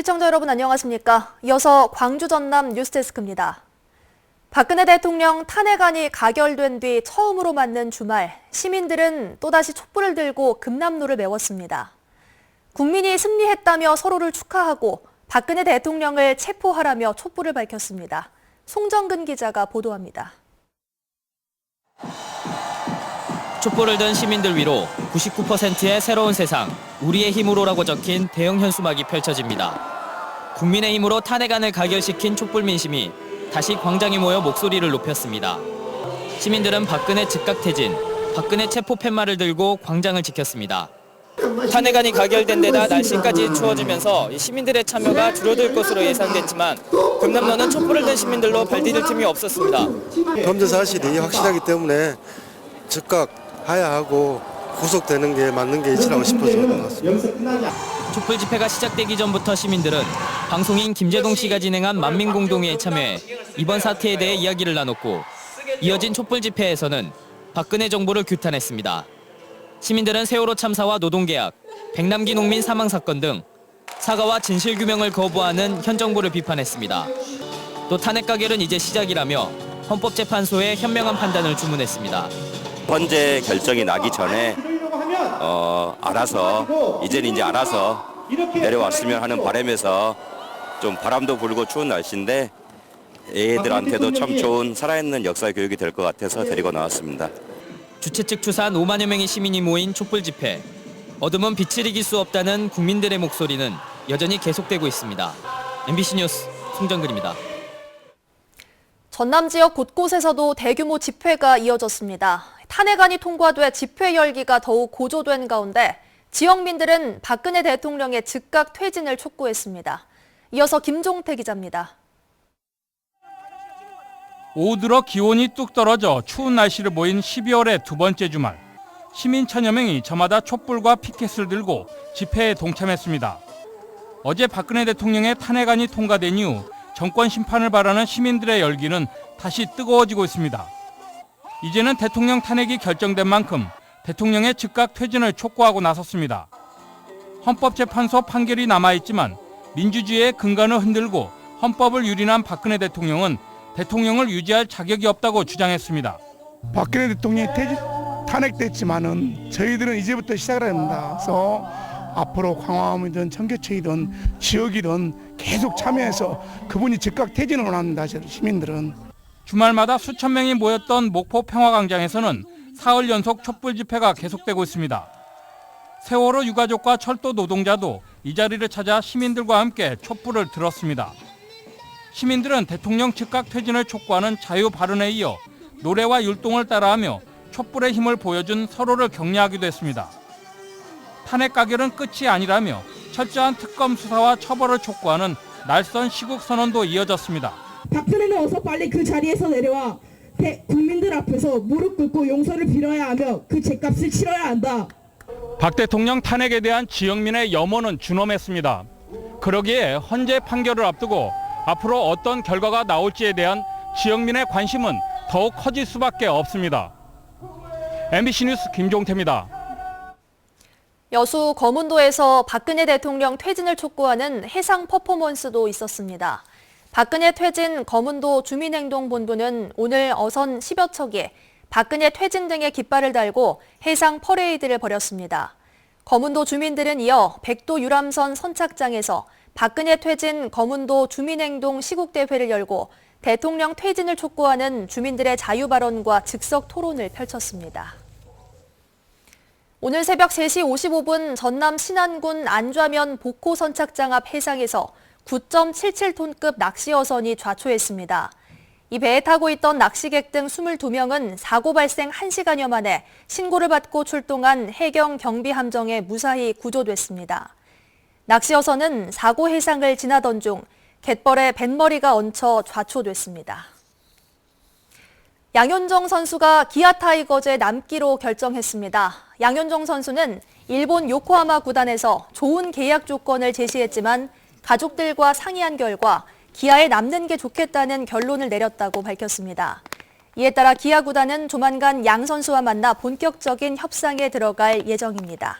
시청자 여러분 안녕하십니까? 이어서 광주 전남 뉴스데스크입니다. 박근혜 대통령 탄핵안이 가결된 뒤 처음으로 맞는 주말, 시민들은 또다시 촛불을 들고 금남로를 메웠습니다. 국민이 승리했다며 서로를 축하하고 박근혜 대통령을 체포하라며 촛불을 밝혔습니다. 송정근 기자가 보도합니다. 촛불을 든 시민들 위로 99%의 새로운 세상, 우리의 힘으로라고 적힌 대형 현수막이 펼쳐집니다. 국민의힘으로 탄핵안을 가결시킨 촛불 민심이 다시 광장에 모여 목소리를 높였습니다. 시민들은 박근혜 즉각 퇴진, 박근혜 체포 팻말을 들고 광장을 지켰습니다. 탄핵안이 가결된 데다 날씨까지 추워지면서 시민들의 참여가 줄어들 것으로 예상됐지만 금남로는 촛불을 든 시민들로 발디딜 틈이 없었습니다. 범죄 사실이 확실하기 때문에 즉각 하야하고 구속되는 게 맞는 게 이치라고 싶어서 나왔습니다. 촛불 집회가 시작되기 전부터 시민들은 방송인 김재동 씨가 진행한 만민공동회에 참여해 이번 사태에 대해 이야기를 나눴고 이어진 촛불 집회에서는 박근혜 정부를 규탄했습니다. 시민들은 세월호 참사와 노동계약, 백남기 농민 사망 사건 등 사과와 진실규명을 거부하는 현 정부를 비판했습니다. 또 탄핵 가결은 이제 시작이라며 헌법재판소에 현명한 판단을 주문했습니다. 헌재 결정이 나기 전에 알아서 내려왔으면 하는 바람에서 좀 바람도 불고 추운 날씨인데 애들한테도 참 좋은 살아있는 역사 교육이 될 것 같아서 데리고 나왔습니다. 주최 측 추산 5만여 명의 시민이 모인 촛불 집회. 어둠은 빛을 이길 수 없다는 국민들의 목소리는 여전히 계속되고 있습니다. MBC 뉴스 송정근입니다. 전남 지역 곳곳에서도 대규모 집회가 이어졌습니다. 탄핵안이 통과돼 집회 열기가 더욱 고조된 가운데 지역민들은 박근혜 대통령의 즉각 퇴진을 촉구했습니다. 이어서 김종태 기자입니다. 오후 들어 기온이 뚝 떨어져 추운 날씨를 보인 12월의 두 번째 주말. 시민 천여 명이 저마다 촛불과 피켓을 들고 집회에 동참했습니다. 어제 박근혜 대통령의 탄핵안이 통과된 이후 정권 심판을 바라는 시민들의 열기는 다시 뜨거워지고 있습니다. 이제는 대통령 탄핵이 결정된 만큼 대통령의 즉각 퇴진을 촉구하고 나섰습니다. 헌법재판소 판결이 남아있지만 민주주의의 근간을 흔들고 헌법을 유린한 박근혜 대통령은 대통령을 유지할 자격이 없다고 주장했습니다. 박근혜 대통령이 탄핵됐지만은 저희들은 이제부터 시작을 합니다. 그래서 앞으로 광화문이든 청계천이든 지역이든 계속 참여해서 그분이 즉각 퇴진을 원합니다. 시민들은. 주말마다 수천 명이 모였던 목포 평화광장에서는 사흘 연속 촛불 집회가 계속되고 있습니다. 세월호 유가족과 철도 노동자도 이 자리를 찾아 시민들과 함께 촛불을 들었습니다. 시민들은 대통령 즉각 퇴진을 촉구하는 자유 발언에 이어 노래와 율동을 따라하며 촛불의 힘을 보여준 서로를 격려하기도 했습니다. 탄핵 가결은 끝이 아니라며 철저한 특검 수사와 처벌을 촉구하는 날선 시국 선언도 이어졌습니다. 박근혜는 어서 빨리 그 자리에서 내려와 국민들 앞에서 무릎 꿇고 용서를 빌어야 하며 그 죗값을 치러야 한다. 박 대통령 탄핵에 대한 지역민의 염원은 준엄했습니다. 그러기에 헌재 판결을 앞두고 앞으로 어떤 결과가 나올지에 대한 지역민의 관심은 더욱 커질 수밖에 없습니다. MBC 뉴스 김종태입니다. 여수 거문도에서 박근혜 대통령 퇴진을 촉구하는 해상 퍼포먼스도 있었습니다. 박근혜 퇴진 거문도 주민행동본부는 오늘 어선 10여 척이 박근혜 퇴진 등의 깃발을 달고 해상 퍼레이드를 벌였습니다. 거문도 주민들은 이어 백도 유람선 선착장에서 박근혜 퇴진 거문도 주민행동 시국대회를 열고 대통령 퇴진을 촉구하는 주민들의 자유 발언과 즉석 토론을 펼쳤습니다. 오늘 새벽 3시 55분 전남 신안군 안좌면 복호 선착장 앞 해상에서 9.77톤급 낚시어선이 좌초했습니다. 이 배에 타고 있던 낚시객 등 22명은 사고 발생 1시간여 만에 신고를 받고 출동한 해경 경비함정에 무사히 구조됐습니다. 낚시어선은 사고 해상을 지나던 중 갯벌에 뱃머리가 얹혀 좌초됐습니다. 양현종 선수가 기아 타이거즈에 남기로 결정했습니다. 양현종 선수는 일본 요코하마 구단에서 좋은 계약 조건을 제시했지만 가족들과 상의한 결과 기아에 남는 게 좋겠다는 결론을 내렸다고 밝혔습니다. 이에 따라 기아 구단은 조만간 양 선수와 만나 본격적인 협상에 들어갈 예정입니다.